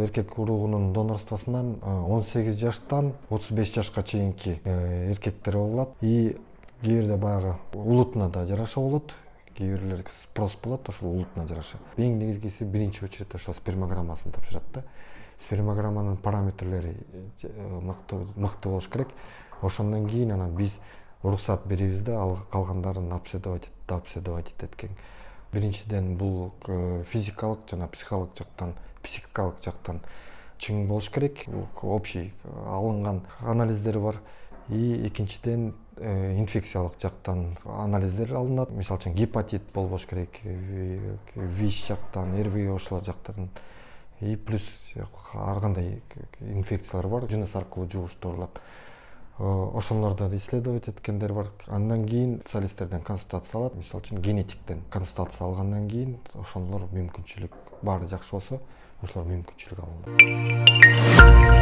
эркек уругунун донорствосунан 18 жаштан 35 жашка чейинки эркектер болот. И кээ бирде баягы улутуна да жараша болот. Кээ бирлер спрос болот ошол улутуна жараша. Эң негизгиси биринчи очередь ошо спермограммасын тапшырат да. Спермограмманын параметрлери мыкты болуш керек. Ошондон кийин анан биз уруксат беребиз да, ал калгандарын обследовать эткен. Биринчиден бул физикалык жана психикалык жактан чың болуш керек. Общий алынган анализдер бар. И экинчиден инфекциялык жактан анализдер алынат. Мисалы үчүн гепатит болбош керек, ВИЧ жактан, РВИ ошолор жактарын. И плюс ар кандай инфекциялар бар, жыныс аркылуу жугуштурулат. Ошолорду исследовать эткендер бар. Андан кийин специалисттерден консультация алат. Мисалы үчүн генетиктен консультация алгандан кийин ошолор мүмкүнчүлүк баары жакшы болсо, ошолор мүмкүнчүлүк алынат.